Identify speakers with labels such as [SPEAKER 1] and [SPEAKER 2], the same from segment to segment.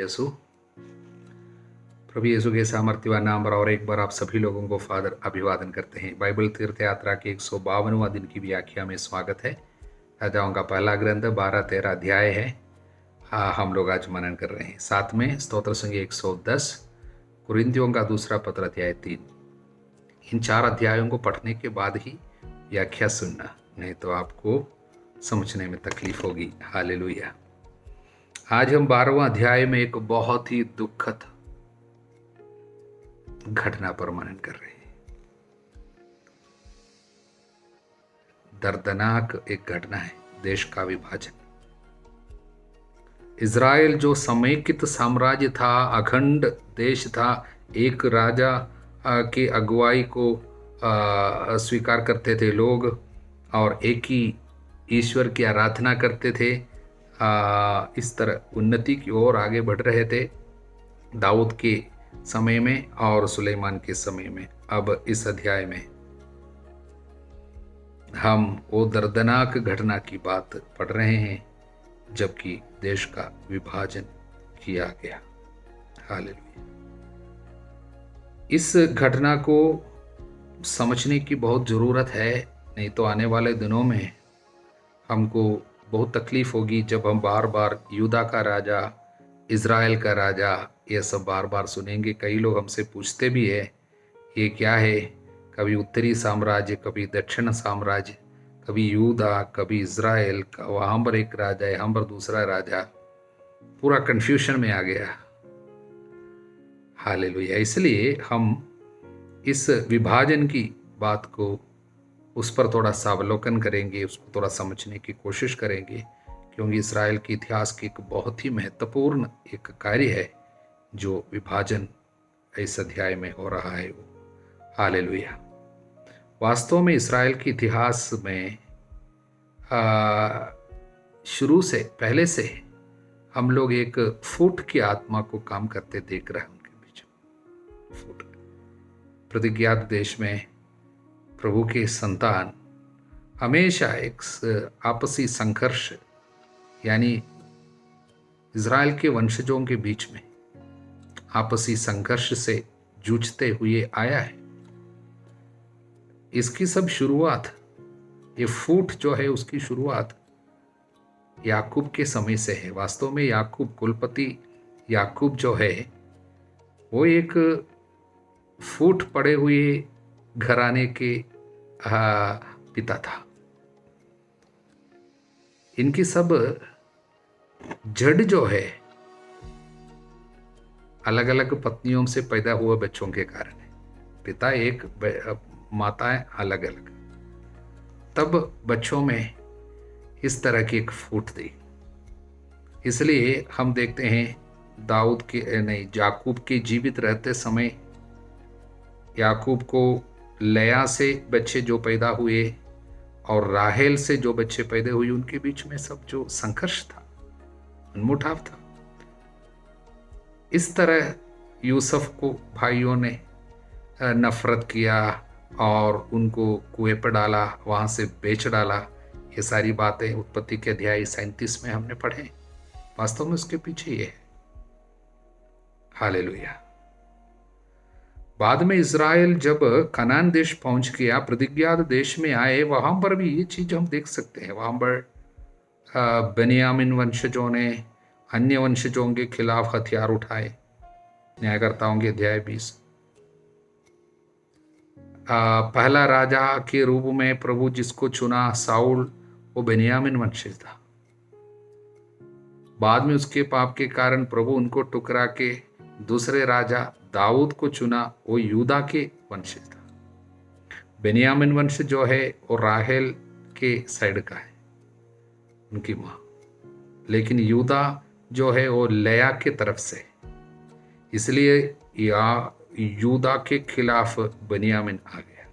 [SPEAKER 1] यीशु। प्रभु यीशु के सामर्थ्यवान नाम पर और एक बार आप सभी लोगों को फादर अभिवादन करते हैं। बाइबल तीर्थ यात्रा के 152वां दिन की व्याख्या में स्वागत है। राजाओं का पहला ग्रंथ 12-13 अध्याय है। हम लोग आज मनन कर रहे हैं। साथ में स्तोत्र संगीत 110, कुरिन्थियों का दूसरा पत्र अध्याय 3। इन 4 अध्यायों को पढ़ने के बाद ही व्याख्या सुनना, नहीं तो आपको समझने में तकलीफ होगी। हालेलुया। आज हम 12वां अध्याय में एक बहुत ही दुखद घटना पर मनन कर रहे हैं। दर्दनाक एक घटना है, देश का विभाजन। इज़राइल जो समेकित साम्राज्य था, अखंड देश था, एक राजा की अगुवाई को स्वीकार करते थे लोग और एक ही ईश्वर की आराधना करते थे। इस तरह उन्नति की ओर आगे बढ़ रहे थे दाऊद के समय में और सुलेमान के समय में। अब इस अध्याय में हम वो दर्दनाक घटना की बात पढ़ रहे हैं जबकि देश का विभाजन किया गया। हालेलुया। इस घटना को समझने की बहुत ज़रूरत है, नहीं तो आने वाले दिनों में हमको बहुत तकलीफ होगी जब हम बार बार यूदा का राजा, इज़राइल का राजा, ये सब बार बार सुनेंगे। कई लोग हमसे पूछते भी है ये क्या है, कभी उत्तरी साम्राज्य, कभी दक्षिण साम्राज्य, कभी यूदा, कभी इज़राइल, वहाँ पर एक राजा है, यहाँ पर दूसरा राजा, पूरा कन्फ्यूजन में आ गया। हालेलुया। इसलिए हम इस विभाजन की बात को, उस पर थोड़ा सा अवलोकन करेंगे, उसको थोड़ा समझने की कोशिश करेंगे, क्योंकि इज़राइल के इतिहास की एक बहुत ही महत्वपूर्ण एक कार्य है जो विभाजन इस अध्याय में हो रहा है वो। हालेलुया। वास्तव में इज़राइल के इतिहास में शुरू से, पहले से हम लोग एक फूट की आत्मा को काम करते देख रहे हैं उनके बीच में। फूट प्रतिज्ञात देश में प्रभु के संतान हमेशा एक आपसी संघर्ष, यानी इज़राइल के वंशजों के बीच में आपसी संघर्ष से जूझते हुए आया है। इसकी सब शुरुआत, ये फूट जो है उसकी शुरुआत याकूब के समय से है। वास्तव में याकूब, कुलपति याकूब जो है वो एक फूट पड़े हुए घराने के पिता था। इनकी सब जड़ जो है अलग अलग पत्नियों से पैदा हुए बच्चों के कारण है। पिता एक, माताएं अलग अलग, तब बच्चों में इस तरह की एक फूट दी। इसलिए हम देखते हैं दाऊद के नहीं, याकूब के जीवित रहते समय याकूब को लया से बच्चे जो पैदा हुए और राहेल से जो बच्चे पैदा हुए, उनके बीच में सब जो संघर्ष था, मनमुटाव था। इस तरह यूसुफ को भाइयों ने नफरत किया और उनको कुएं पर डाला, वहां से बेच डाला। ये सारी बातें उत्पत्ति के अध्याय 37 में हमने पढ़े। वास्तव में उसके पीछे ये है। हालेलुया। बाद में इज़राइल जब कनान देश पहुंच गया, प्रतिज्ञात देश में आए, वहां पर भी ये चीज हम देख सकते हैं। वहां पर बेन्यामीन वंशजों ने अन्य वंशजों के खिलाफ हथियार उठाए। न्यायकर्ताओं के अध्याय 20। पहला राजा के रूप में प्रभु जिसको चुना, साउल, वो बेन्यामीन वंशज था। बाद में उसके पाप के कारण प्रभु उनको टुकरा के दूसरे राजा दाऊद को चुना, वो यूदा के वंशज था। बेन्यामीन वंश जो है वो राहेल के साइड का है, उनकी माँ, लेकिन यूदा जो है वो लया के तरफ से, इसलिए यूदा के खिलाफ बेन्यामीन आ गया।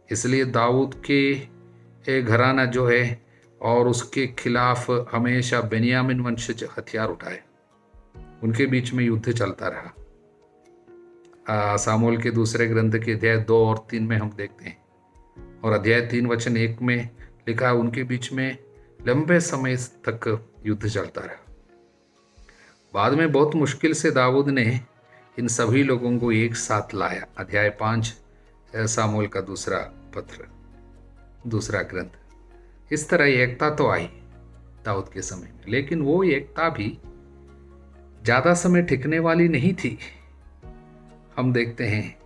[SPEAKER 1] इसलिए दाऊद के घराना जो है और उसके खिलाफ हमेशा बेन्यामीन वंशज हथियार उठाए, उनके बीच में युद्ध चलता रहा। सामुएल के दूसरे ग्रंथ के अध्याय 2 और 3 में हम देखते हैं, और अध्याय 3 वचन 1 में लिखा, उनके बीच में लंबे समय तक युद्ध चलता रहा। बाद में बहुत मुश्किल से दाऊद ने इन सभी लोगों को एक साथ लाया। अध्याय 5 सामुएल का दूसरा पत्र, दूसरा ग्रंथ। इस तरह एकता तो आई दाऊद के समय में, लेकिन वो एकता भी ज्यादा समय टिकने वाली नहीं थी। हम देखते हैं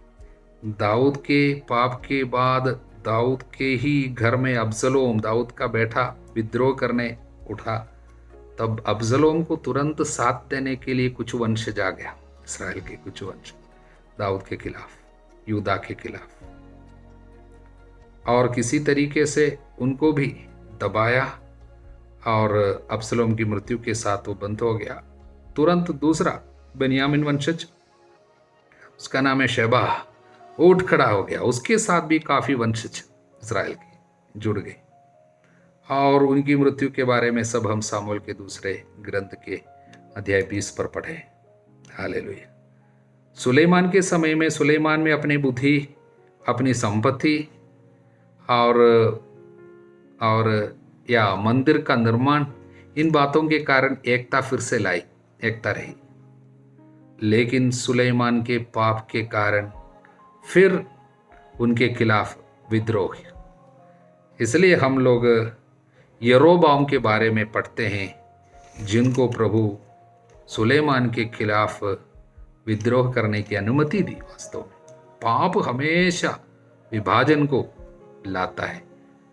[SPEAKER 1] दाऊद के पाप के बाद दाऊद के ही घर में अब्सलोम, दाऊद का बेटा, विद्रोह करने उठा। तब अब्सलोम को तुरंत साथ देने के लिए कुछ वंशज आ गया, इसराइल के कुछ वंश दाऊद के खिलाफ, यूदा के खिलाफ, और किसी तरीके से उनको भी दबाया और अब्सलोम की मृत्यु के साथ वो बंद हो गया। तुरंत दूसरा बेन्यामीन वंशज, उसका नाम है शेबा, उठ खड़ा हो गया। उसके साथ भी काफी वंशज इस्राएल के जुड़ गए, और उनकी मृत्यु के बारे में सब हम सामुएल के दूसरे ग्रंथ के अध्याय 20 पर पढ़े। हालेलुया। सुलेमान के समय में, सुलेमान में अपनी बुद्धि, अपनी संपत्ति और या मंदिर का निर्माण, इन बातों के कारण एकता फिर से लाई, एकता रही। लेकिन सुलेमान के पाप के कारण फिर उनके खिलाफ विद्रोह हुआ। इसलिए हम लोग यरोबाम के बारे में पढ़ते हैं, जिनको प्रभु सुलेमान के खिलाफ विद्रोह करने की अनुमति दी। वास्तव में पाप हमेशा विभाजन को लाता है।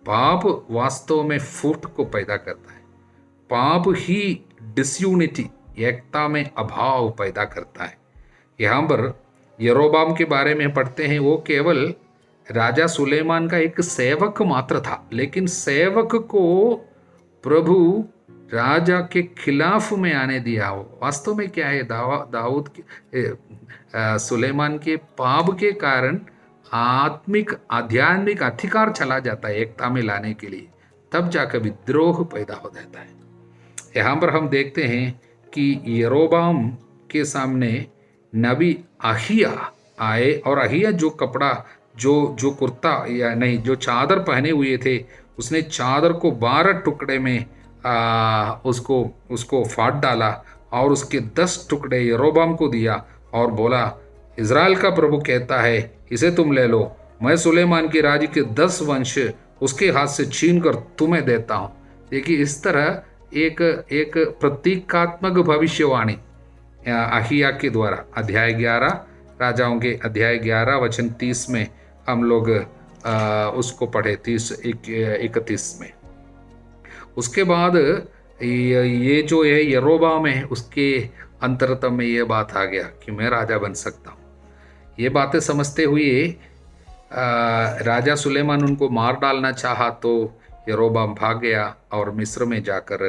[SPEAKER 1] पाप वास्तव में फूट को पैदा करता है। पाप ही डिसयूनिटी, एकता में अभाव पैदा करता है। यहाँ पर यरोबाम के बारे में पढ़ते हैं, वो केवल राजा सुलेमान का एक सेवक मात्र था, लेकिन सेवक को प्रभु राजा के खिलाफ में आने दिया। वास्तव में क्या है, दाऊद सुलेमान के पाप के कारण आध्यात्मिक अधिकार चला जाता है एकता में लाने के लिए, तब जाकर विद्रोह पैदा हो जाता है। यहाँ पर हम देखते हैं कि यरोबाम के सामने नबी अहिया आए, और अहिया जो कपड़ा, जो कुर्ता या नहीं, जो चादर पहने हुए थे, उसने चादर को 12 टुकड़े में उसको फाड़ डाला और उसके 10 टुकड़े यरोबाम को दिया और बोला, इज़राइल का प्रभु कहता है, इसे तुम ले लो, मैं सुलेमान के राज्य के 10 वंश उसके हाथ से छीन कर तुम्हें देता हूँ। देखिए, इस तरह एक प्रतीकात्मक भविष्यवाणी अहिया के द्वारा, अध्याय 11, राजाओं के अध्याय 11 वचन 30 में हम लोग उसको पढ़े, 30-31 में। उसके बाद ये जो है यरोबाम है, उसके अंतरतम में ये बात आ गया कि मैं राजा बन सकता हूँ। ये बातें समझते हुए राजा सुलेमान उनको मार डालना चाहा, तो यरोबाम भाग गया और मिस्र में जाकर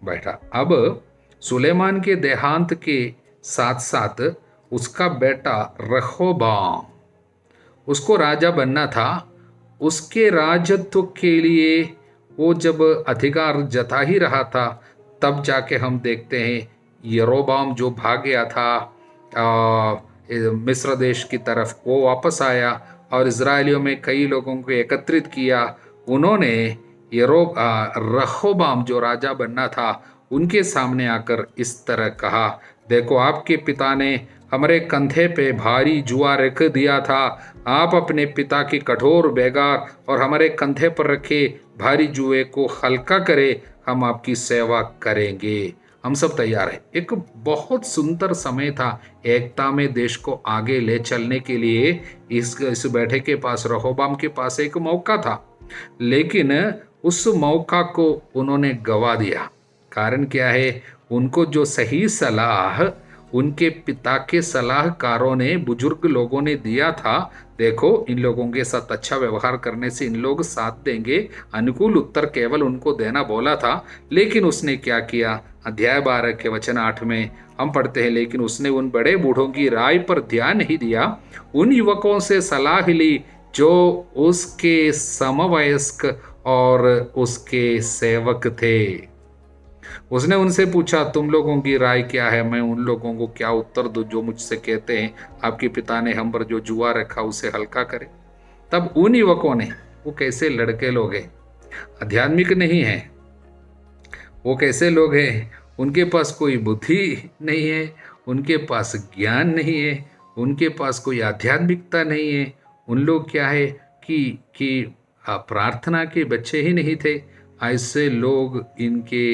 [SPEAKER 1] बैठा। अब सुलेमान के देहांत के साथ साथ उसका बेटा रहोबाम, उसको राजा बनना था। उसके राजत्व के लिए वो जब अधिकार जता ही रहा था, तब जाके हम देखते हैं यरोबाम जो भाग गया था मिस्र देश की तरफ, वो वापस आया और इजराइलियों में कई लोगों को एकत्रित किया। उन्होंने रहोबाम जो राजा बनना था, उनके सामने आकर इस तरह कहा, देखो, आपके पिता ने हमारे कंधे पे भारी जुआ रख दिया था। आप अपने पिता की कठोर बेगार और हमारे कंधे पर रखे भारी जुए को हल्का करे, हम आपकी सेवा करेंगे। हम सब तैयार हैं। एक बहुत सुंदर समय था एकता में देश को आगे ले चलने के लिए। इस बैठे के पास, रहोबाम के पास एक मौका था, लेकिन उस मौका को उन्होंने गवा दिया। कारण क्या है? उनको जो सही सलाह उनके पिता के सलाहकारों ने, बुजुर्ग लोगों ने दिया था, देखो, इन लोगों के साथ अच्छा व्यवहार करने से इन लोग साथ देंगे, अनुकूल उत्तर केवल उनको देना बोला था। लेकिन उसने क्या किया? अध्याय 12 के वचन 8 में हम पढ़ते हैं, लेकिन उसने उन बड़े बूढ़ों की राय पर ध्यान नहीं दिया, उन युवकों से सलाह ली जो उसके समवयस्क और उसके सेवक थे। उसने उनसे पूछा, तुम लोगों की राय क्या है? मैं उन लोगों को क्या उत्तर दूं जो मुझसे कहते हैं, आपके पिता ने हम पर जो जुआ रखा उसे हल्का करे। तब उन युवकों ने, वो कैसे लड़के लोग हैं, आध्यात्मिक नहीं है, वो कैसे लोग हैं, उनके पास कोई बुद्धि नहीं है, उनके पास ज्ञान नहीं है, उनके पास कोई आध्यात्मिकता नहीं है। उन लोग क्या है कि प्रार्थना के बच्चे ही नहीं थे। ऐसे लोग इनके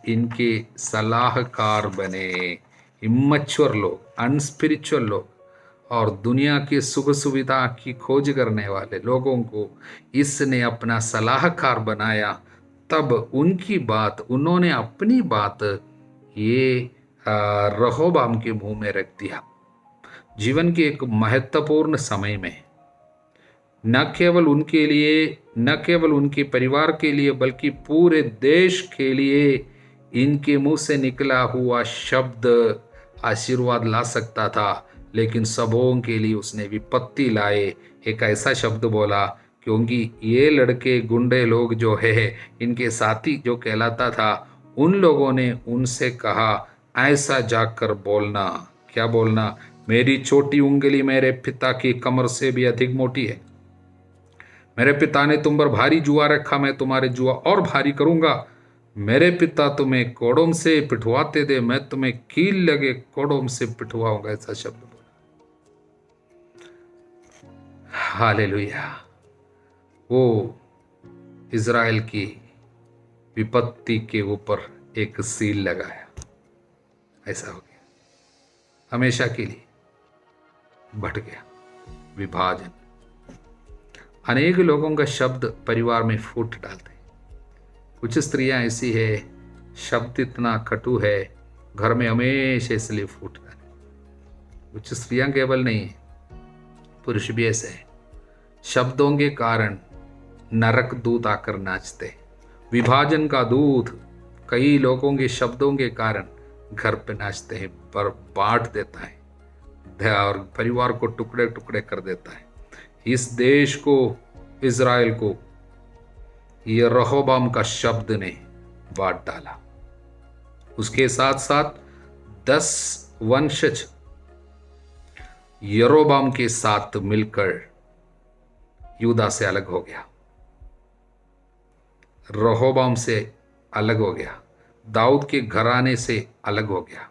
[SPEAKER 1] इनके सलाहकार बने, इमैच्योर लोग, अनस्पिरिचुअल लोग, और दुनिया की सुख सुविधा की खोज करने वाले लोगों को इसने अपना सलाहकार बनाया। तब उनकी बात, उन्होंने अपनी बात ये रहोबाम के मुंह में रख दिया। जीवन के एक महत्वपूर्ण समय में न केवल उनके लिए, न केवल उनके परिवार के लिए, बल्कि पूरे देश के लिए इनके मुंह से निकला हुआ शब्द आशीर्वाद ला सकता था, लेकिन सबों के लिए उसने विपत्ति लाए। एक ऐसा शब्द बोला, क्योंकि ये लड़के गुंडे लोग जो है, इनके साथी जो कहलाता था, उन लोगों ने उनसे कहा ऐसा जाकर बोलना। क्या बोलना? मेरी छोटी उंगली मेरे पिता की कमर से भी अधिक मोटी है। मेरे पिता ने तुम पर भारी जुआ रखा, मैं तुम्हारे जुआ और भारी करूंगा। मेरे पिता तुम्हें कोड़ोम से पिटवाते थे, मैं तुम्हें कील लगे कोड़ोम से पिटवाऊंगा। ऐसा शब्द बोला। हालेलुया। वो इज़राइल की विपत्ति के ऊपर एक सील लगाया। ऐसा हो गया, हमेशा के लिए बढ़ गया विभाजन। अनेक लोगों का शब्द परिवार में फूट डालते। कुछ स्त्रियां ऐसी है, शब्द इतना कटु है, घर में हमेशा इसलिए फूट डाले। कुछ स्त्रियां केवल नहीं, पुरुष भी ऐसे हैं। शब्दों के कारण नरक दूत आकर नाचते। विभाजन का दूत कई लोगों के शब्दों के कारण घर पे नाचते हैं, पर बांट देता है और परिवार को टुकड़े टुकड़े कर देता है। इस देश को, इज़राइल को, ये रहोबाम का शब्द ने बांट डाला। उसके साथ साथ 10 वंशज यरोबाम के साथ मिलकर यूदा से अलग हो गया, रहोबाम से अलग हो गया, दाऊद के घराने से अलग हो गया।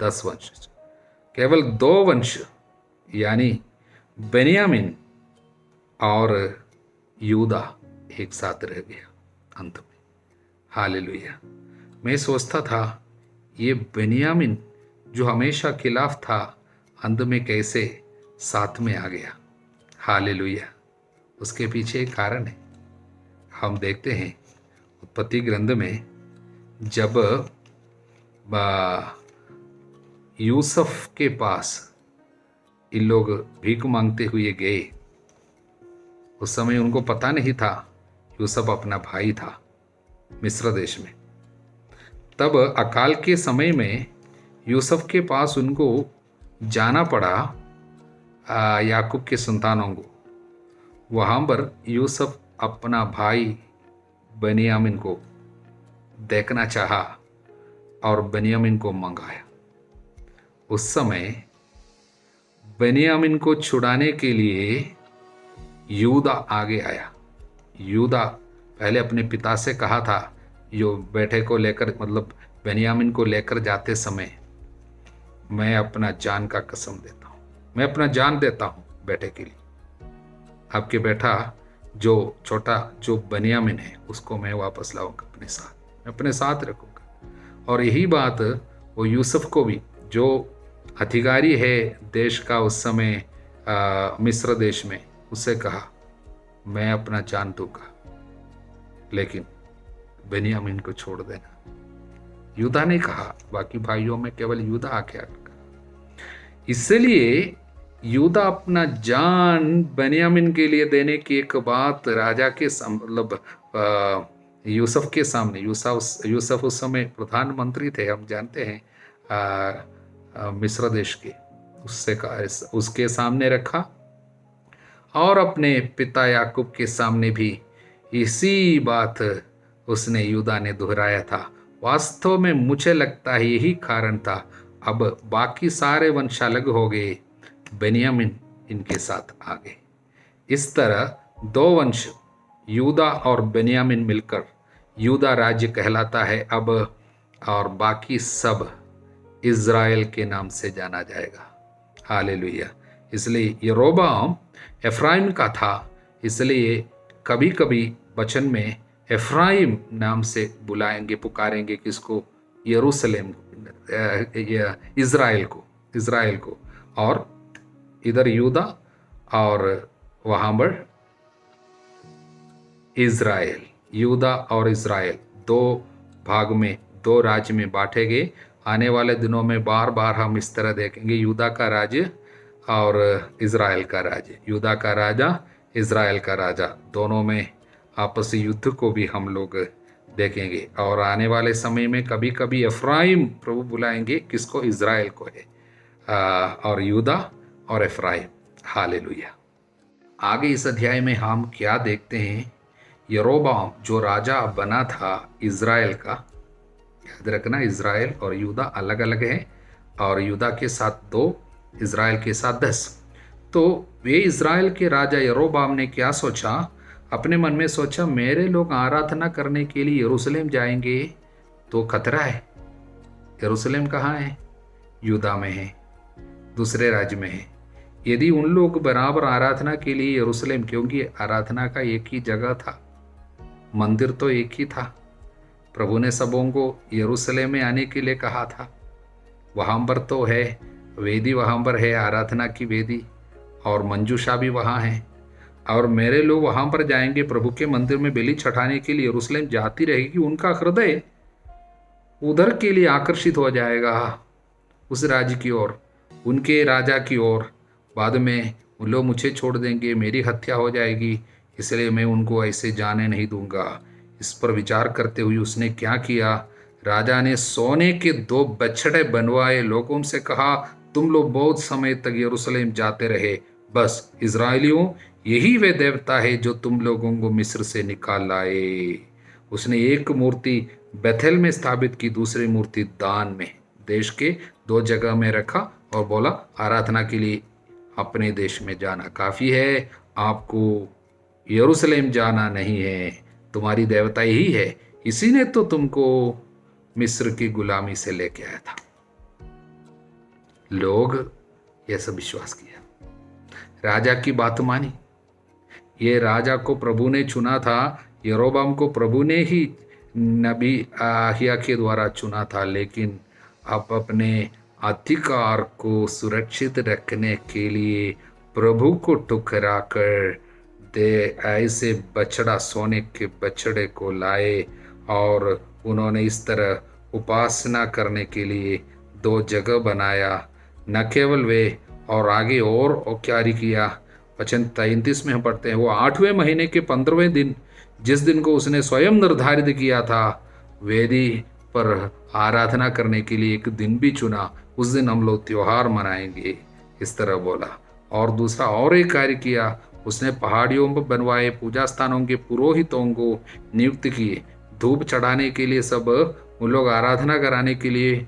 [SPEAKER 1] 10 वंशज, केवल 2 वंश यानी बेन्यामीन और यूदा एक साथ रह गया अंत में। हालेलुया। मैं सोचता था ये बेन्यामीन जो हमेशा खिलाफ था, अंत में कैसे साथ में आ गया। हालेलुया। उसके पीछे एक कारण है। हम देखते हैं उत्पत्ति ग्रंथ में, जब यूसुफ के पास इन लोग भीख मांगते हुए गए, उस समय उनको पता नहीं था यूसुफ अपना भाई था मिस्र देश में। तब अकाल के समय में यूसुफ के पास उनको जाना पड़ा, याकूब के संतानों को। वहाँ पर यूसुफ अपना भाई बेन्यामीन को देखना चाहा और बेन्यामीन को मंगाया। उस समय बेन्यामीन को छुड़ाने के लिए यूदा आगे आया। यूदा पहले अपने पिता से कहा था, जो बेटे को लेकर, मतलब बेन्यामीन को लेकर जाते समय, मैं अपना जान का कसम देता हूँ, मैं अपना जान देता हूँ बेटे के लिए। आपके बेटा जो छोटा जो बेन्यामीन है, उसको मैं वापस लाऊंगा अपने साथ, मैं अपने साथ रखूंगा। और यही बात वो यूसुफ को भी, जो अधिकारी है देश का उस समय मिस्र देश में, उससे कहा मैं अपना जान दूंगा, लेकिन बेन्यामीन को छोड़ देना। यूदा ने कहा, बाकी भाइयों में केवल यूदा आके कहा। इसलिए यूदा अपना जान बेन्यामीन के लिए देने की एक बात राजा के मतलब यूसुफ के सामने, यूसुफ उस समय प्रधानमंत्री थे, हम जानते हैं मिस्र देश के, उसके सामने रखा और अपने पिता याकूब के सामने भी इसी बात उसने, यूदा ने दोहराया था। वास्तव में मुझे लगता है यही कारण था। अब बाकी सारे वंश अलग हो गए, बेन्यामीन इनके साथ आ गए। इस तरह 2 वंश यूदा और बेन्यामीन मिलकर यूदा राज्य कहलाता है। अब और बाकी सब इज़राइल के नाम से जाना जाएगा। हालेलुया। इसलिए यरोबाम एफ्राइम का था, इसलिए कभी कभी वचन में एफ्राइम नाम से बुलाएंगे, पुकारेंगे किसको? यरूशलेम, इज़राइल को। और इधर यूदा और वहां पर इज़राइल, यूदा और इज़राइल दो भाग में, दो राज्य में बांटे गए। आने वाले दिनों में बार बार हम इस तरह देखेंगे, यूदा का राज्य और इज़राइल का राज्य, यूदा का राजा, इज़राइल का राजा, दोनों में आपसी युद्ध को भी हम लोग देखेंगे। और आने वाले समय में कभी कभी एफ्राइम प्रभु बुलाएंगे, किसको? इज़राइल को है, और यूदा और एफ्राइम। हालेलुया। आगे इस अध्याय में हम क्या देखते हैं? यरोबाम जो राजा बना था इज़राइल का, याद रखना इज़राइल और यूदा अलग अलग है, और यूदा के साथ 2, इज़राइल के साथ 10। तो वे इज़राइल के राजा यरोबाम ने क्या सोचा? अपने मन में सोचा, मेरे लोग आराधना करने के लिए यरूशलेम जाएंगे तो खतरा है। यरूशलेम कहाँ है? यूदा में है, दूसरे राज्य में है। यदि उन लोग बराबर आराधना के लिए यरूशलेम, क्योंकि आराधना का एक ही जगह था, मंदिर तो एक ही था, प्रभु ने सबों को यरूशलेम में आने के लिए कहा था। वहाँ पर तो है वेदी, वहाँ पर है आराधना की वेदी, और मंजूषा भी वहाँ है। और मेरे लोग वहाँ पर जाएंगे प्रभु के मंदिर में बलि चढ़ाने के लिए, यरूशलेम जाती रहेगी, उनका हृदय उधर के लिए आकर्षित हो जाएगा, उस राज्य की ओर, उनके राजा की ओर। बाद में उन लोग मुझे छोड़ देंगे, मेरी हत्या हो जाएगी, इसलिए मैं उनको ऐसे जाने नहीं दूंगा। इस पर विचार करते हुए उसने क्या किया? राजा ने सोने के 2 बछड़े बनवाए, लोगों से कहा, तुम लोग बहुत समय तक यरूशलेम जाते रहे, बस इज़राइलियों, यही वे देवता है जो तुम लोगों को मिस्र से निकाल लाए। उसने एक मूर्ति बेथेल में स्थापित की, दूसरी मूर्ति दान में, देश के 2 जगह में रखा, और बोला आराधना के लिए अपने देश में जाना काफ़ी है, आपको यरूशलेम जाना नहीं है, तुम्हारी देवता यही है, इसी ने तो तुमको मिस्र की गुलामी से लेके आया था। लोग यह सब विश्वास किया, राजा की बात मानी। ये राजा को प्रभु ने चुना था, यरोबाम को प्रभु ने ही नबी आहिया के द्वारा चुना था, लेकिन अब अपने अधिकार को सुरक्षित रखने के लिए प्रभु को ठुकरा कर दे ऐसे बछड़ा, सोने के बछड़े को लाए, और उन्होंने इस तरह उपासना करने के लिए 2 जगह बनाया। न केवल वे, और आगे और क्या किया? वचन 33 में हम पढ़ते हैं, वो 8वें महीने के 15वें दिन, जिस दिन को उसने स्वयं निर्धारित किया था, वेदी पर आराधना करने के लिए एक दिन भी चुना, उस दिन हम लोग त्योहार मनाएंगे, इस तरह बोला। और दूसरा और एक कार्य किया, उसने पहाड़ियों पर बनवाए पूजा स्थानों के पुरोहितों को नियुक्त किए, धूप चढ़ाने के लिए, सब उन लोग आराधना कराने के लिए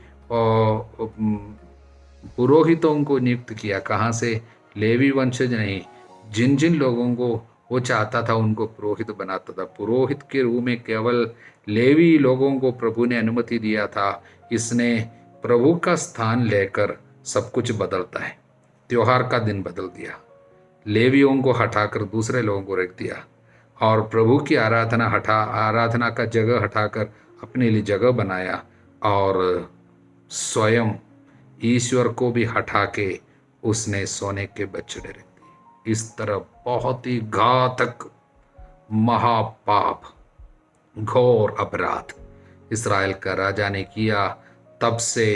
[SPEAKER 1] पुरोहितों को नियुक्त किया। कहाँ से? लेवी वंशज नहीं, जिन जिन लोगों को वो चाहता था उनको पुरोहित बनाता था। पुरोहित के रूप में केवल लेवी लोगों को प्रभु ने अनुमति दिया था। इसने प्रभु का स्थान लेकर सब कुछ बदलता है। त्योहार का दिन बदल दिया, लेवियों को हटाकर दूसरे लोगों को रख दिया, और प्रभु की आराधना का जगह हटाकर अपने लिए जगह बनाया, और स्वयं ईश्वर को भी हटा के उसने सोने के बछड़े रख दिए। इस तरह बहुत ही घातक महापाप, घोर अपराध इस्राएल का राजा ने किया। तब से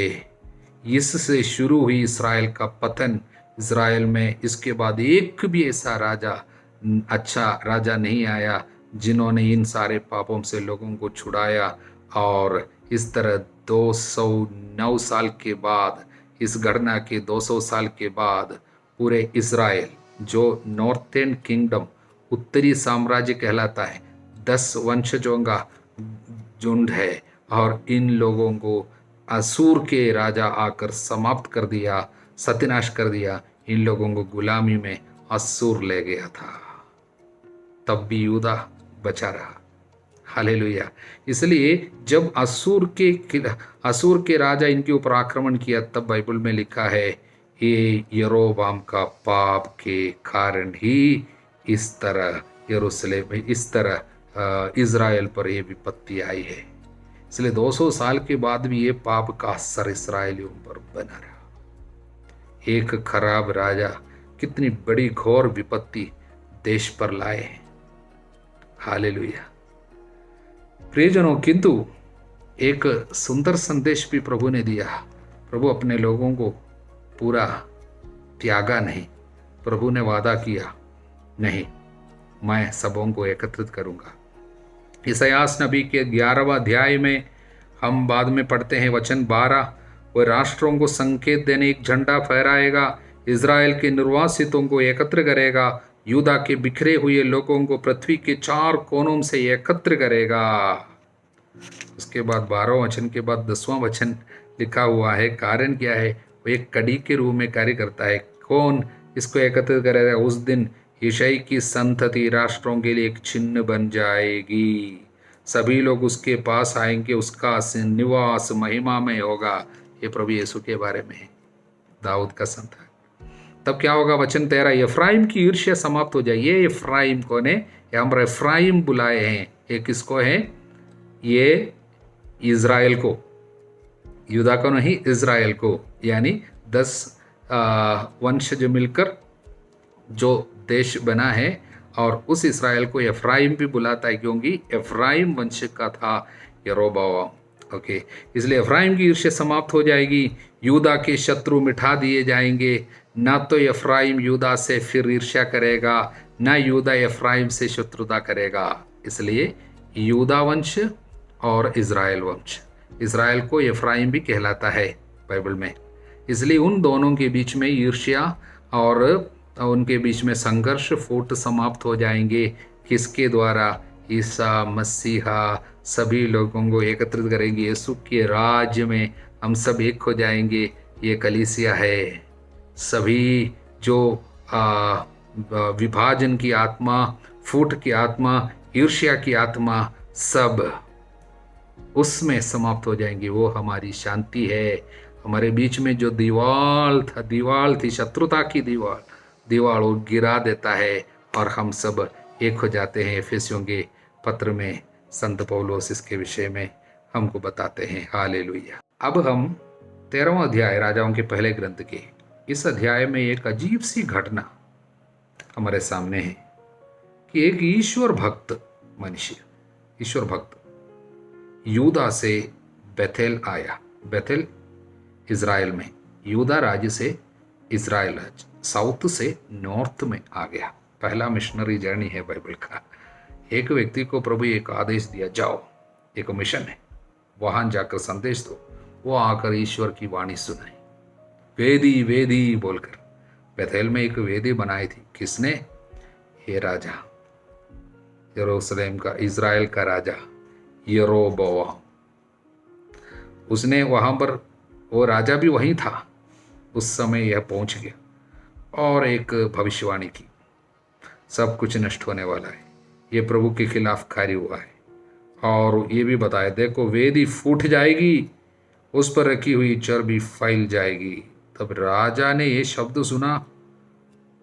[SPEAKER 1] इससे शुरू हुई इस्राएल का पतन। इस्राएल में इसके बाद एक भी ऐसा राजा, अच्छा राजा नहीं आया जिन्होंने इन सारे पापों से लोगों को छुड़ाया। और इस तरह 209 साल के बाद, इस घटना के 200 साल के बाद, पूरे इस्राएल जो नॉर्थर्न किंगडम, उत्तरी साम्राज्य कहलाता है, 10 वंशजों का झुंड है, और इन लोगों को असूर के राजा आकर समाप्त कर दिया, सत्यानाश कर दिया। इन लोगों को गुलामी में असूर ले गया था, तब भी यूदा बचा रहा। हालेलुया। इसलिए जब असुर के राजा इनके ऊपर आक्रमण किया, तब बाइबल में लिखा है ये यरोबाम का पाप के कारण ही इस तरह यरूशलेम में, इस तरह इज़राइल पर ये विपत्ति आई है। इसलिए 200 साल के बाद भी ये पाप का असर इस्राएलियों पर बना रहा। एक खराब राजा कितनी बड़ी घोर विपत्ति देश पर लाए। हालेलुया। प्रियजनों, किंतु एक सुंदर संदेश भी प्रभु ने दिया। प्रभु अपने लोगों को पूरा त्यागा नहीं। प्रभु ने वादा किया, नहीं, मैं सबों को एकत्रित करूंगा। यशायाह नबी के 11वां अध्याय में हम बाद में पढ़ते हैं, वचन 12, वह राष्ट्रों को संकेत देने एक झंडा फहराएगा, इज़राइल के निर्वासितों को एकत्र करेगा, यूदा के बिखरे हुए लोगों को पृथ्वी के 4 कोनों से एकत्र करेगा। उसके बाद 12वें वचन के बाद 10वां वचन लिखा हुआ है। कारण क्या है? वो एक कड़ी के रूप में कार्य करता है। कौन इसको एकत्रित करेगा? उस दिन यिशै की संतति राष्ट्रों के लिए एक चिन्ह बन जाएगी। सभी लोग उसके पास आएंगे, उसका निवास महिमा में होगा। ये प्रभु यीशु के बारे में है, दाऊद का संत। तब क्या होगा? वचन 13, एफ्राइम की ईर्ष्या समाप्त हो जाए। ये एफ्राइम कौन है? यहाँ पर एफ्राइम बुलाए हैं। ये किसको है? ये इज़राइल को, यूदा को नहीं, इज़राइल को, यानी 10 वंश जो मिलकर जो देश बना है, और उस इस्राएल को एफ्राइम भी बुलाता है, क्योंकि एफ्राइम वंश का था यरोबाम। ओके, इसलिए एफ्राइम की ईर्ष्या समाप्त हो जाएगी, यूदा के शत्रु मिटा दिए जाएंगे। ना तो एफ्राइम यूदा से फिर ईर्ष्या करेगा, ना यूदा एफ्राइम से शत्रुता करेगा। इसलिए यूदा वंश और इज़राइल वंश, इज़राइल को एफ्राइम भी कहलाता है बाइबल में। इसलिए उन दोनों के बीच में ईर्ष्या और उनके बीच में संघर्ष, फूट समाप्त हो जाएंगे। किसके द्वारा? ईसा मसीहा सभी लोगों को एकत्रित करेंगे। यीशु के राज्य में हम सब एक हो जाएंगे। ये कलीसिया है। सभी जो विभाजन की आत्मा, फूट की आत्मा, ईर्ष्या की आत्मा, सब उसमें समाप्त हो जाएंगे। वो हमारी शांति है। हमारे बीच में जो दीवाल थी, शत्रुता की दीवार वो गिरा देता है और हम सब एक हो जाते हैं। एफेसियों के पत्र में संत पौलुस इसके विषय में हमको बताते हैं। हालेलुया। अब हम 13वां अध्याय राजाओं के पहले ग्रंथ के इस अध्याय में एक अजीब सी घटना हमारे सामने है कि एक ईश्वर भक्त मनुष्य, ईश्वर भक्त यूदा से बेथेल आया। बेथेल इज़राइल में, यूदा राज्य से इज़राइल राज्य, साउथ से नॉर्थ में आ गया। पहला मिशनरी जर्नी है बाइबल का। एक व्यक्ति को प्रभु एक आदेश दिया, जाओ, एक मिशन है, वहां जाकर संदेश दो। वो आकर ईश्वर की वाणी सुनाई, वेदी वेदी बोलकर। बेथेल में एक वेदी बनाई थी। किसने? ये राजा, यरूशलेम का, इज़राइल का राजा यरोबोआम। उसने वहां पर, वो राजा भी वहीं था उस समय, यह पहुंच गया और एक भविष्यवाणी की, सब कुछ नष्ट होने वाला है, ये प्रभु के खिलाफ कार्य हुआ है। और ये भी बताया, देखो वेदी फूट जाएगी, उस पर रखी हुई चर्बी फैल जाएगी। तब राजा ने ये शब्द सुना,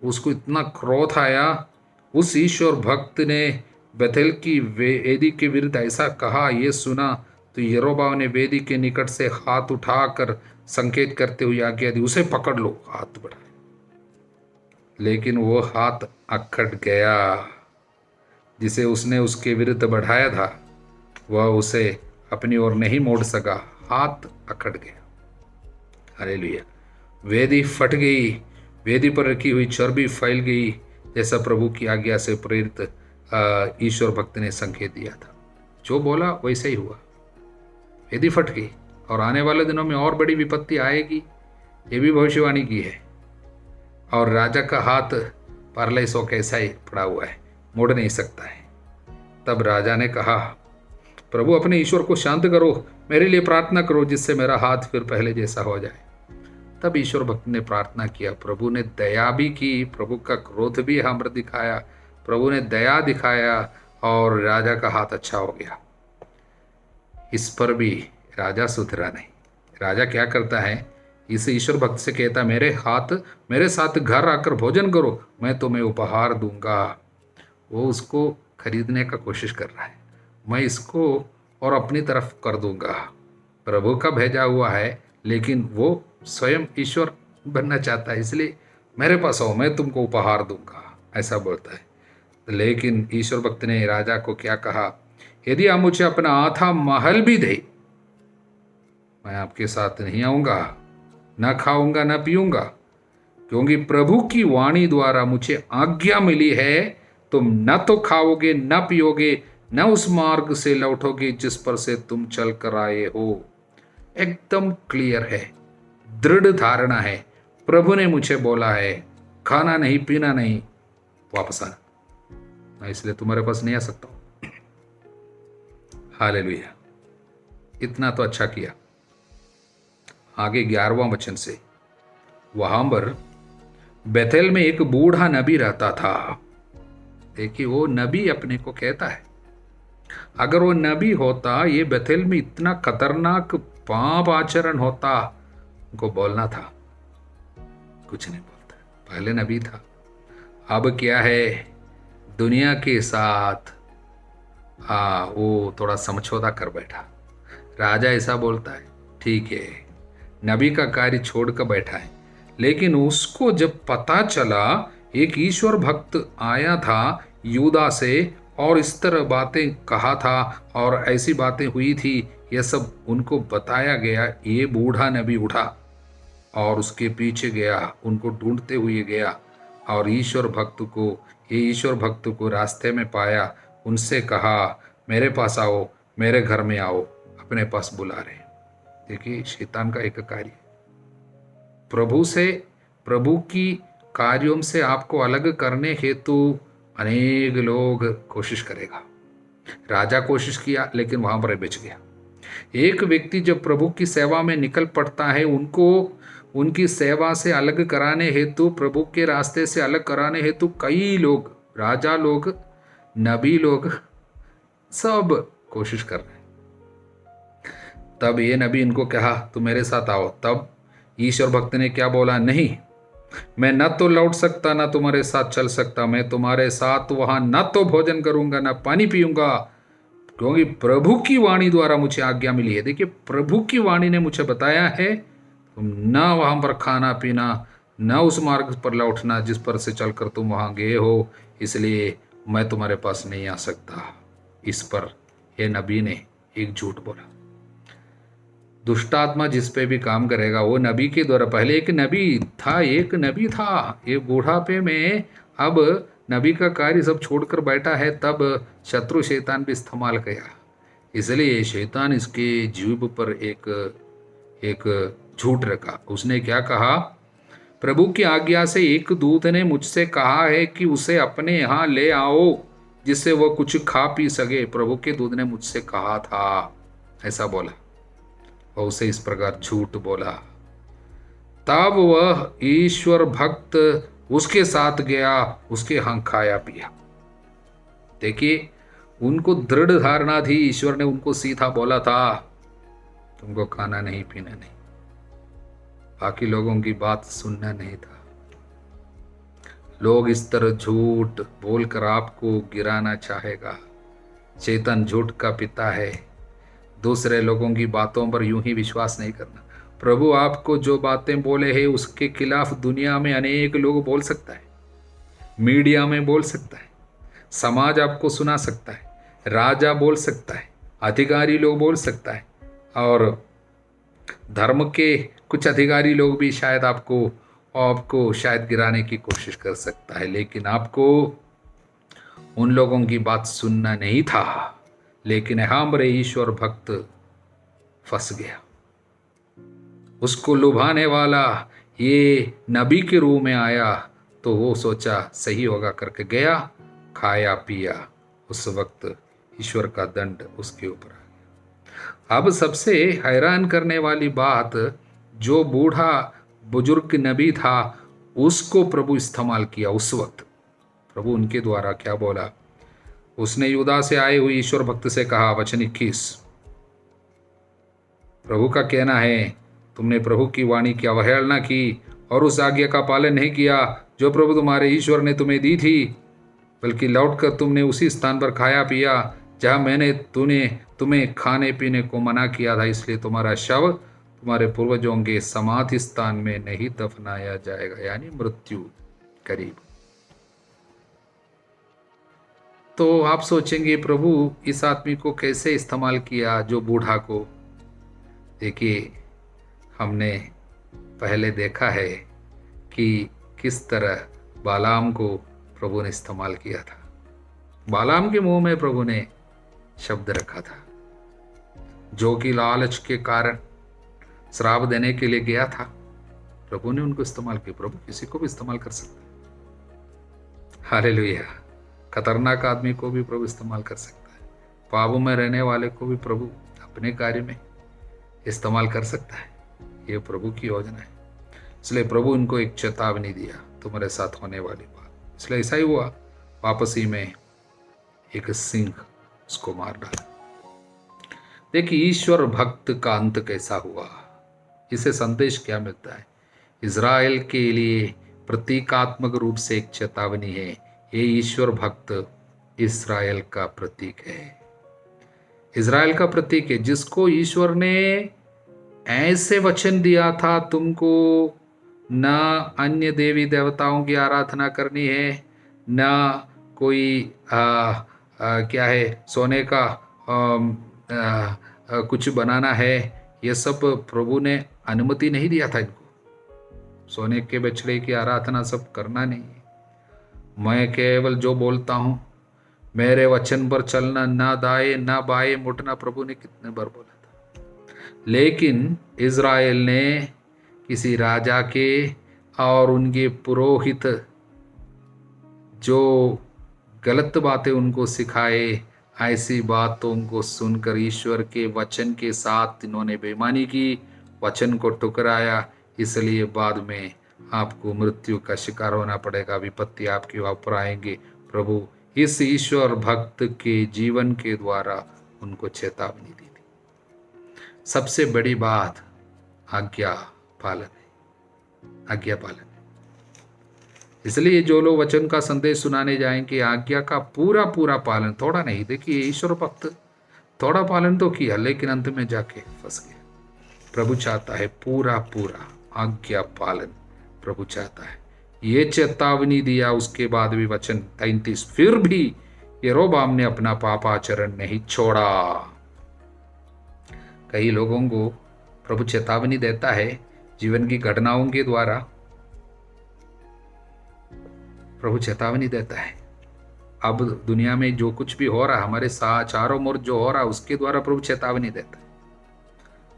[SPEAKER 1] उसको इतना क्रोध आया। उस ईश्वर भक्त ने बेथेल की वेदी के विरुद्ध ऐसा कहा, ये सुना तो यरोबाम ने वेदी के निकट से हाथ उठाकर संकेत करते हुए आज्ञा दी, उसे पकड़ लो। हाथ बढ़ाए, लेकिन वो हाथ अकड़ गया। जिसे उसने उसके विरुद्ध बढ़ाया था वह उसे अपनी ओर नहीं मोड़ सका, हाथ अकड़ गया। हालेलुया। वेदी फट गई, वेदी पर रखी हुई चर्बी फैल गई, जैसा प्रभु की आज्ञा से प्रेरित ईश्वर भक्त ने संकेत दिया था। जो बोला वैसे ही हुआ, वेदी फट गई। और आने वाले दिनों में और बड़ी विपत्ति आएगी, ये भी भविष्यवाणी की है। और राजा का हाथ पैरालाइज होकर ऐसा ही पड़ा हुआ है, मुड़ नहीं सकता है। तब राजा ने कहा, प्रभु अपने ईश्वर को शांत करो, मेरे लिए प्रार्थना करो, जिससे मेरा हाथ फिर पहले जैसा हो जाए। तब ईश्वर भक्त ने प्रार्थना किया, प्रभु ने दया भी की, प्रभु का क्रोध भी यहाँ पर दिखाया। प्रभु ने दया दिखाया और राजा का हाथ अच्छा हो गया। इस पर भी राजा सुधरा नहीं। राजा क्या करता है, इस ईश्वर भक्त से कहता, मेरे साथ घर आकर भोजन करो, मैं तुम्हें उपहार दूंगा। वो उसको खरीदने का कोशिश कर रहा है, मैं इसको और अपनी तरफ कर दूंगा। प्रभु का भेजा हुआ है, लेकिन वो स्वयं ईश्वर बनना चाहता है, इसलिए मेरे पास आओ, मैं तुमको उपहार दूंगा, ऐसा बोलता है। लेकिन ईश्वर भक्त ने राजा को क्या कहा, यदि आप मुझे अपना आधा महल भी दे, मैं आपके साथ नहीं आऊंगा, न खाऊंगा न पीऊंगा, क्योंकि प्रभु की वाणी द्वारा मुझे आज्ञा मिली है, तुम न तो खाओगे न पियोगे, न उस मार्ग से लौटोगे जिस पर से तुम चल कर आए हो। एकदम क्लियर है, दृढ़ धारणा है, प्रभु ने मुझे बोला है खाना नहीं पीना नहीं, वापस आना, मैं इसलिए तुम्हारे पास नहीं आ सकता हूं। हालेलुया। इतना तो अच्छा किया। आगे 11वां वचन से, वहां पर बेथेल में एक बूढ़ा नबी रहता था। देखिए, वो नबी अपने को कहता है, अगर वो नबी होता, ये बेथेल में इतना खतरनाक पाप आचरण होता, उनको बोलना था, कुछ नहीं बोलता। पहले नबी था, अब क्या है, दुनिया के साथ वो थोड़ा समझौता कर बैठा। राजा ऐसा बोलता है, ठीक है, नबी का कार्य छोड़ कर बैठा है। लेकिन उसको जब पता चला एक ईश्वर भक्त आया था यूदा से और इस तरह बातें कहा था और ऐसी बातें हुई थी, यह सब उनको बताया गया, ये बूढ़ा नबी उठा और उसके पीछे गया, उनको ढूंढते हुए गया और ईश्वर भक्त को रास्ते में पाया। उनसे कहा, मेरे पास आओ, मेरे घर में आओ, अपने पास बुला रहे। देखिए, शैतान का एक कार्य, प्रभु की कार्यों से आपको अलग करने हेतु अनेक लोग कोशिश करेगा। राजा कोशिश किया, लेकिन वहां पर बच गया। एक व्यक्ति जब प्रभु की सेवा में निकल पड़ता है, उनको उनकी सेवा से अलग कराने हेतु, प्रभु के रास्ते से अलग कराने हेतु कई लोग, राजा लोग, नबी लोग, सब कोशिश कर रहे हैं। तब ये नबी इनको कहा, तुम मेरे साथ आओ। तब ईश्वर भक्त ने क्या बोला, नहीं, मैं न तो लौट सकता न तुम्हारे साथ चल सकता, मैं तुम्हारे साथ वहां न तो भोजन करूंगा न पानी पीऊंगा, क्योंकि प्रभु की वाणी द्वारा मुझे आज्ञा मिली है। देखिए, प्रभु की वाणी ने मुझे बताया है, तुम न वहां पर खाना पीना, न उस मार्ग पर लौटना जिस पर से चलकर तुम वहां गए हो, इसलिए मैं तुम्हारे पास नहीं आ सकता। इस पर यह नबी ने एक झूठ बोला। दुष्ट आत्मा जिस पे भी काम करेगा, वो नबी के द्वारा, पहले एक नबी था, ये बुढ़ापे में अब नबी का कार्य सब छोड़कर बैठा है, तब शत्रु शैतान भी इस्तेमाल किया। इसलिए शैतान इसके जीव पर एक झूठ रखा। उसने क्या कहा, प्रभु की आज्ञा से एक दूत ने मुझसे कहा है कि उसे अपने यहाँ ले आओ, जिससे वह कुछ खा पी सके। प्रभु के दूत ने मुझसे कहा था, ऐसा बोला, और उसे इस प्रकार झूठ बोला। तब वह ईश्वर भक्त उसके साथ गया, उसके यहाँ खाया पिया। देखिए, उनको दृढ़ धारणा थी, ईश्वर ने उनको सीधा बोला था, तुमको खाना नहीं पीना नहीं, बाकी लोगों की बात सुनना नहीं था। लोग इस तरह झूठ बोलकर आपको गिराना चाहेगा। चेतन झूठ का पिता है। दूसरे लोगों की बातों पर यूं ही विश्वास नहीं करना। प्रभु आपको जो बातें बोले हैं, उसके खिलाफ दुनिया में अनेक लोग बोल सकता है, मीडिया में बोल सकता है, समाज आपको सुना सकता है, राजा बोल सकता है, अधिकारी लोग बोल सकता है, और धर्म के कुछ अधिकारी लोग भी शायद आपको शायद गिराने की कोशिश कर सकता है। लेकिन आपको उन लोगों की बात सुनना नहीं था। लेकिन हमारे ईश्वर भक्त फंस गया। उसको लुभाने वाला ये नबी के रूप में आया, तो वो सोचा सही होगा करके गया, खाया पिया। उस वक्त ईश्वर का दंड उसके ऊपर आ गया। अब सबसे हैरान करने वाली बात, जो बूढ़ा बुजुर्ग नबी था, उसको प्रभु इस्तेमाल किया। उस वक्त प्रभु उनके द्वारा क्या बोला, उसने यूदा से आए हुए ईश्वर भक्त से कहा, वचन 21, प्रभु का कहना है, तुमने प्रभु की वाणी की अवहेलना की और उस आज्ञा का पालन नहीं किया जो प्रभु तुम्हारे ईश्वर ने तुम्हें दी थी, बल्कि लौटकर तुमने उसी स्थान पर खाया पिया जहां मैंने तुम्हें खाने पीने को मना किया था। इसलिए तुम्हारा शव तुम्हारे पूर्वजों के समाधि स्थान में नहीं दफनाया जाएगा, यानी मृत्यु करीब। तो आप सोचेंगे प्रभु इस आदमी को कैसे इस्तेमाल किया, जो बूढ़ा को। देखिए, हमने पहले देखा है कि किस तरह बालाम को प्रभु ने इस्तेमाल किया था। बालाम के मुंह में प्रभु ने शब्द रखा था, जो कि लालच के कारण श्राप देने के लिए गया था। प्रभु ने उनको इस्तेमाल किया। प्रभु किसी को भी इस्तेमाल कर सकता है। हालेलुया। खतरनाक आदमी को भी प्रभु इस्तेमाल कर सकता है। पापों में रहने वाले को भी प्रभु अपने कार्य में इस्तेमाल कर सकता है। ये प्रभु की योजना है। इसलिए प्रभु इनको एक चेतावनी दिया, तुम्हारे साथ होने वाली बात। इसलिए ऐसा ही हुआ, वापसी में एक सिंह उसको मार डाला। देखिए, ईश्वर भक्त का अंत कैसा हुआ, इसे संदेश क्या मिलता है? इज़राइल के लिए प्रतीकात्मक रूप से एक चेतावनी है। ये ईश्वर भक्त इज़राइल का प्रतीक है। इज़राइल का प्रतीक है, जिसको ईश्वर ने ऐसे वचन दिया था, तुमको न अन्य देवी देवताओं की आराधना करनी है, न कोई क्या है सोने का कुछ बनाना है। ये सब प्रभु ने अनुमति नहीं दिया था इनको। सोने के बछड़े की आराधना सब करना नहीं है। मैं केवल जो बोलता हूँ, मेरे वचन पर चलना, ना दाएं ना बाएं मुड़ना, प्रभु ने कितने बार बोला था। लेकिन इज़राइल ने किसी राजा के और उनके पुरोहित जो गलत बातें उनको सिखाए, ऐसी बातों को सुनकर ईश्वर के वचन के साथ इन्होंने बेईमानी की, वचन को ठुकराया। इसलिए बाद में आपको मृत्यु का शिकार होना पड़ेगा, विपत्ति आपके ऊपर आएंगे। प्रभु इस ईश्वर भक्त के जीवन के द्वारा उनको चेतावनी दी थी। सबसे बड़ी बात आज्ञा पालन है, आज्ञा पालन। इसलिए जो लोग वचन का संदेश सुनाने जाएंगे, आज्ञा का पूरा पूरा पालन, थोड़ा नहीं। देखिए, ईश्वर भक्त थोड़ा पालन तो किया, लेकिन अंत में जाके फंस गया। प्रभु चाहता है पूरा पूरा आज्ञा पालन। प्रभु चाहता है। ये चेतावनी दिया, उसके बाद भी वचन 33, फिर भी यरोबाम ने अपना पापाचरण नहीं छोड़ा। कई लोगों को प्रभु चेतावनी देता है जीवन की घटनाओं के द्वारा। प्रभु चेतावनी देता है। अब दुनिया में जो कुछ भी हो रहा, हमारे चारों ओर जो हो रहा, उसके द्वारा प्रभु चेतावनी देता है।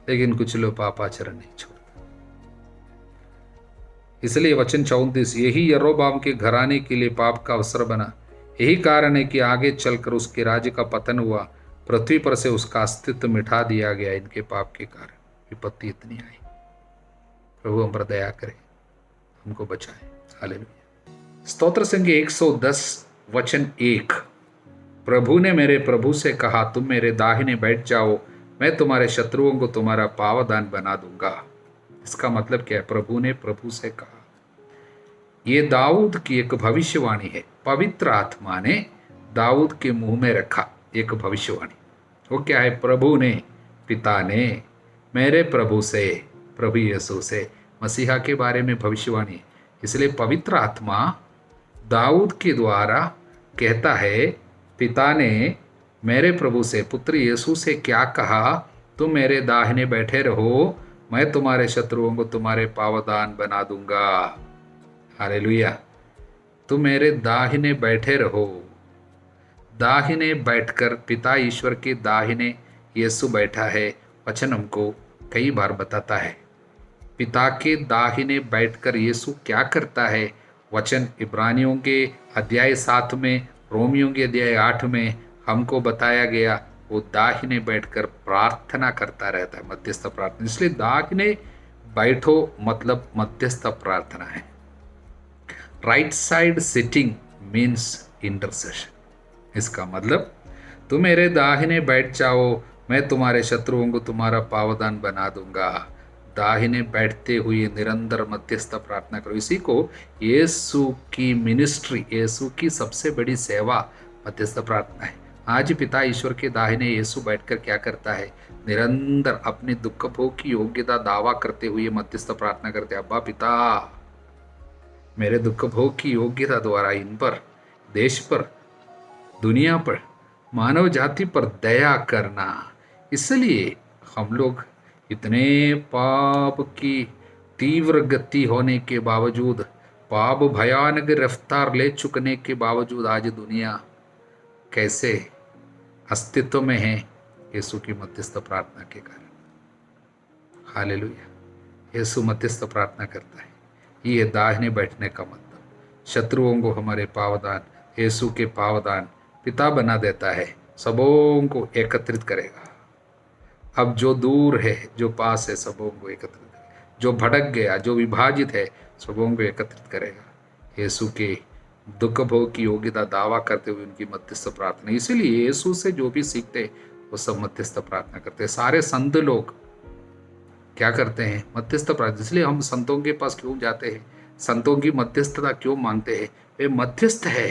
[SPEAKER 1] लेकिन कुछ लोग पापाचरण नहीं छोड़ते। इसलिए वचन 34, यही यरोबाम के घराने के लिए पाप का अवसर बना। यही कारण है कि आगे चलकर उसके राज्य का पतन हुआ, पृथ्वी पर से उसका अस्तित्व मिटा दिया गया। इनके पाप के कारण विपत्ति इतनी आई। प्रभु हम पर दया करे, हमको बचाए। हालेलुया। स्तोत्र संख्या 110 वचन 1, प्रभु ने मेरे प्रभु से कहा, तुम मेरे दाहिने बैठ जाओ, मैं तुम्हारे शत्रुओं को तुम्हारा पावदान बना दूंगा। इसका मतलब क्या है? प्रभु ने प्रभु से कहा। ये दाऊद की एक भविष्यवाणी है। पवित्र आत्मा ने दाऊद के मुंह में रखा एक भविष्यवाणी। वो क्या है? प्रभु ने, पिता ने मेरे प्रभु से, प्रभु यीशु से, मसीहा के बारे में भविष्यवाणी। इसलिए पवित्र आत्मा दाऊद के द्वारा कहता है, पिता ने मेरे प्रभु से, पुत्र यीशु से क्या कहा? तुम मेरे दाहिने बैठे रहो, मैं तुम्हारे शत्रुओं को तुम्हारे पावदान बना दूंगा। हालेलुया। तुम मेरे दाहिने बैठे रहो। दाहिने बैठकर, पिता ईश्वर के दाहिने यीशु बैठा है। वचन हमको कई बार बताता है पिता के दाहिने बैठकर यीशु क्या करता है। वचन इब्रानियों के अध्याय 7 में, रोमियों के अध्याय 8 में हमको बताया गया। वो दाहिने बैठकर प्रार्थना करता रहता है, मध्यस्थ प्रार्थना। इसलिए दाहिने बैठो मतलब मध्यस्थ प्रार्थना है। Right side sitting means intercession. इसका मतलब तुम मेरे दाहिने बैठ जाओ, मैं तुम्हारे शत्रुओं को तुम्हारा पावदान बना दूंगा। दाहिने बैठते हुए निरंतर मध्यस्थ प्रार्थना करो। इसी को यीशु की मिनिस्ट्री, यीशु की सबसे बड़ी सेवा मध्यस्थ प्रार्थना है। आज पिता ईश्वर के दाहिने यीशु बैठकर क्या करता है? निरंतर अपने दुख भोग की योग्यता दावा करते हुए मध्यस्थ प्रार्थना करते, अब्बा पिता, मेरे दुख भोग की योग्यता द्वारा इन पर, देश पर, दुनिया पर, मानव जाति पर दया करना। इसलिए हम लोग इतने पाप की तीव्र गति होने के बावजूद, पाप भयानक रफ्तार ले चुकने के बावजूद आज दुनिया कैसे अस्तित्व में है? यीशु की मध्यस्थ प्रार्थना के कारण। हालेलुया। यीशु मध्यस्थ प्रार्थना करता है। ये दाहिने बैठने का मतलब शत्रुओं को हमारे पावदान, यीशु के पावदान पिता बना देता है। सबों को एकत्रित करेगा। अब जो दूर है, जो पास है, सबों को एकत्रित करेगा। जो भटक गया, जो विभाजित है, सबों को एकत्रित करेगा। यीशु के दुख भोग की योग्यता दावा करते हुए उनकी मध्यस्थ प्रार्थना। इसीलिए यीशु से जो भी सीखते वो सब मध्यस्थ प्रार्थना करते हैं। सारे संत लोग क्या करते हैं? मध्यस्थ प्रार्थना। इसलिए हम संतों के पास क्यों जाते हैं? संतों की मध्यस्थता क्यों मांगते हैं? वे मध्यस्थ है,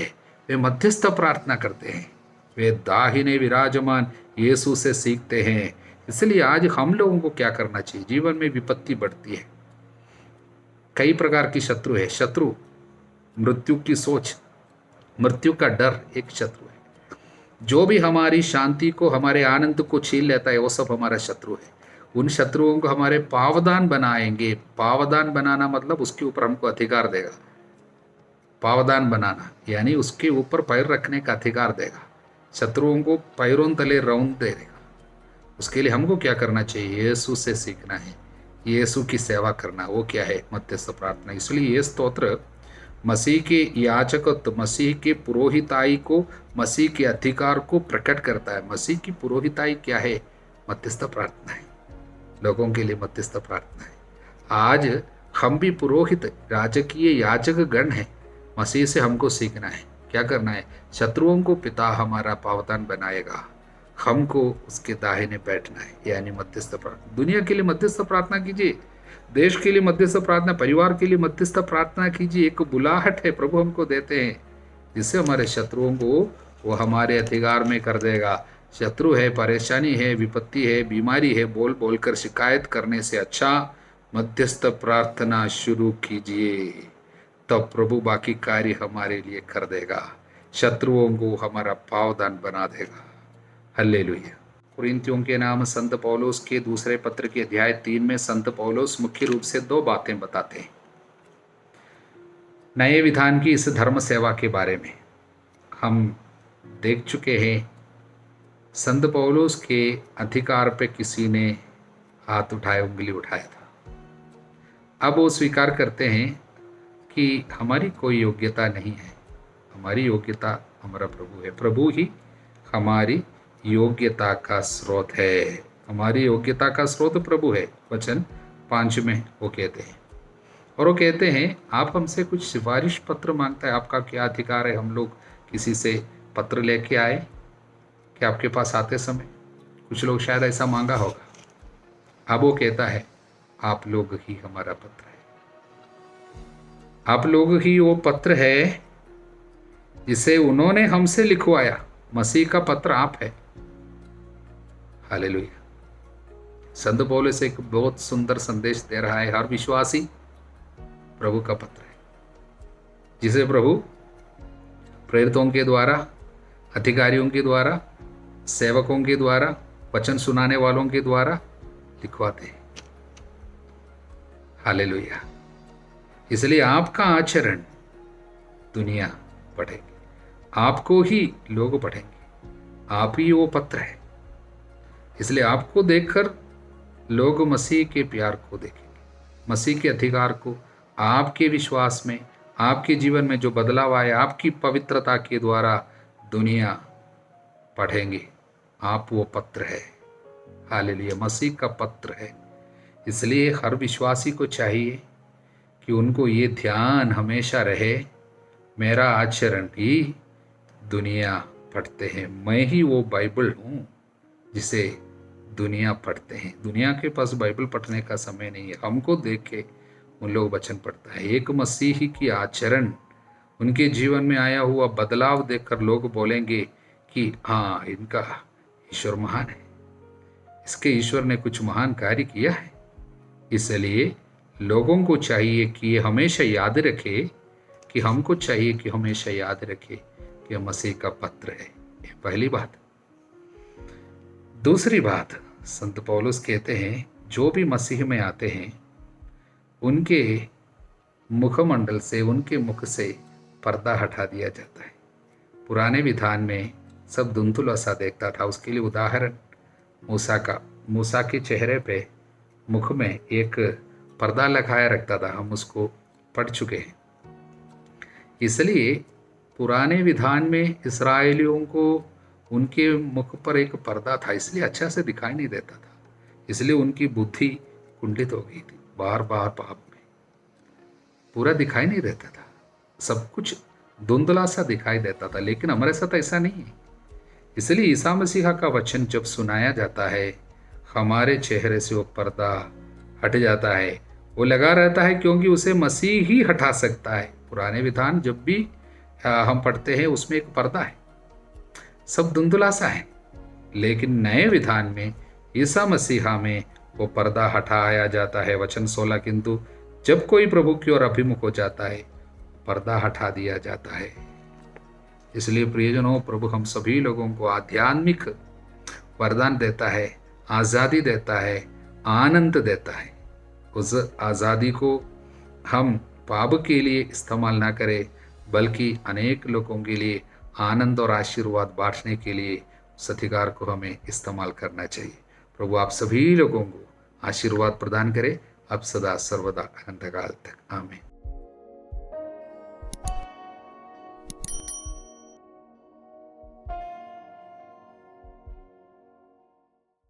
[SPEAKER 1] वे मध्यस्थ प्रार्थना करते हैं, वे दाहिने विराजमान यीशु से सीखते हैं। इसलिए आज हम लोगों को क्या करना चाहिए? जीवन में विपत्ति बढ़ती है, कई प्रकार की शत्रु है। शत्रु मृत्यु की सोच, मृत्यु का डर एक शत्रु है। जो भी हमारी शांति को, हमारे आनंद को छीन लेता है, वो सब हमारा शत्रु है। उन शत्रुओं को हमारे पावदान बनाएंगे। पावदान बनाना मतलब उसके ऊपर हमको अधिकार देगा। पावदान बनाना यानी उसके ऊपर पैर रखने का अधिकार देगा। शत्रुओं को पैरों तले रौंद देगा। उसके लिए हमको क्या करना चाहिए? यीशु से सीखना है, यीशु की सेवा करना। वो क्या है? मध्यस्थ प्रार्थना। इसलिए ये स्तोत्र मसीह के याजकत्व, मसीह के पुरोहिताई को, मसीह के अधिकार को प्रकट करता है। मसीह की पुरोहिताई क्या है? मध्यस्थ प्रार्थना है। लोगों के लिए मध्यस्थ प्रार्थना है। आज हम भी पुरोहित, राजकीय याजक गण हैं। मसीह से हमको सीखना है। क्या करना है? शत्रुओं को पिता हमारा पावदान बनाएगा, हमको उसके दाहिने बैठना है, यानी मध्यस्थ प्रार्थना। दुनिया के लिए मध्यस्थ प्रार्थना कीजिए, देश के लिए मध्यस्थ प्रार्थना, परिवार के लिए मध्यस्थ प्रार्थना कीजिए। एक बुलाहट है प्रभु हमको देते हैं, जिससे हमारे शत्रुओं को वो हमारे अधिकार में कर देगा। शत्रु है, परेशानी है, विपत्ति है, बीमारी है, बोल बोल कर शिकायत करने से अच्छा मध्यस्थ प्रार्थना शुरू कीजिए, तब प्रभु बाकी कार्य हमारे लिए कर देगा। शत्रुओं को हमारा पावदान बना देगा। हल्लेलुया। कुरिन्थियों के नाम संत पौलुस के दूसरे पत्र के अध्याय 3 में संत पौलुस मुख्य रूप से 2 बातें बताते हैं। नए विधान की इस धर्म सेवा के बारे में हम देख चुके हैं। संत पौलुस के अधिकार पे किसी ने हाथ उठाया, उंगली उठाया था। अब वो स्वीकार करते हैं कि हमारी कोई योग्यता नहीं है, हमारी योग्यता हमारा प्रभु है। प्रभु ही हमारी योग्यता का स्रोत है। हमारी योग्यता का स्रोत प्रभु है। वचन 5 में वो कहते हैं। और वो कहते हैं आप हमसे कुछ सिफारिश पत्र मांगता है, आपका क्या अधिकार है? हम लोग किसी से पत्र लेके आए कि आपके पास आते समय कुछ लोग शायद ऐसा मांगा होगा। अब वो कहता है आप लोग ही हमारा पत्र है, आप लोग ही वो पत्र है जिसे उन्होंने हमसे लिखवाया। मसीह का पत्र आप है। हालेलुया। संत पौलुस एक बहुत सुंदर संदेश दे रहा है। हर विश्वासी प्रभु का पत्र है, जिसे प्रभु प्रेरितों के द्वारा, अधिकारियों के द्वारा, सेवकों के द्वारा, वचन सुनाने वालों के द्वारा लिखवाते हैं। हालेलुया। इसलिए आपका आचरण दुनिया पढ़ेगी, आपको ही लोग पढ़ेंगे। आप ही वो पत्र है। इसलिए आपको देखकर लोग मसीह के प्यार को देखेंगे, मसीह के अधिकार को। आपके विश्वास में, आपके जीवन में जो बदलाव आए, आपकी पवित्रता के द्वारा दुनिया पढ़ेंगे आप वो पत्र है। हालेलुया। मसीह का पत्र है। इसलिए हर विश्वासी को चाहिए कि उनको ये ध्यान हमेशा रहे, मेरा आचरण भी दुनिया पढ़ते हैं। मैं ही वो बाइबल हूँ जिसे दुनिया पढ़ते हैं। दुनिया के पास बाइबल पढ़ने का समय नहीं है, हमको देख के उन लोग वचन पढ़ता है। एक मसीही की आचरण, उनके जीवन में आया हुआ बदलाव देखकर लोग बोलेंगे कि हाँ, इनका ईश्वर महान है, इसके ईश्वर ने कुछ महान कार्य किया है। इसलिए लोगों को चाहिए कि ये हमेशा याद रखे, कि हमको चाहिए कि हमेशा याद रखे कि मसीह का पत्र है। ये पहली बात। दूसरी बात, संत पौलुस कहते हैं जो भी मसीह में आते हैं उनके मुखमंडल से, उनके मुख से पर्दा हटा दिया जाता है। पुराने विधान में सब धुंधला सा देखता था। उसके लिए उदाहरण मूसा के चेहरे पे, मुख में एक पर्दा लगाया रखता था, हम उसको पढ़ चुके हैं। इसलिए पुराने विधान में इस्राएलियों को उनके मुख पर एक पर्दा था, इसलिए अच्छा से दिखाई नहीं देता था। इसलिए उनकी बुद्धि कुंठित हो गई थी, बार बार पाप में पूरा दिखाई नहीं देता था, सब कुछ धुंधला सा दिखाई देता था। लेकिन हमारे साथ ऐसा नहीं है। इसलिए ईसा मसीहा का वचन जब सुनाया जाता है, हमारे चेहरे से वो पर्दा हट जाता है। वो लगा रहता है क्योंकि उसे मसीह ही हटा सकता है। पुराने विधान जब भी हम पढ़ते हैं उसमें एक पर्दा है, सब धुंधला सा है। लेकिन नए विधान में ईसा मसीहा में वो पर्दा हटाया जाता है। वचन 16, किंतु जब कोई प्रभु की ओर अभिमुख हो जाता है, पर्दा हटा दिया जाता है। इसलिए प्रियजनों, प्रभु हम सभी लोगों को आध्यात्मिक वरदान देता है, आज़ादी देता है, आनंद देता है। उस आज़ादी को हम पाप के लिए इस्तेमाल ना करें, बल्कि अनेक लोगों के लिए आनंद और आशीर्वाद बांटने के लिए उस अधिकार को हमें इस्तेमाल करना चाहिए। प्रभु आप सभी लोगों को आशीर्वाद प्रदान करे, अब सदा सर्वदा अनंत काल तक। आमीन।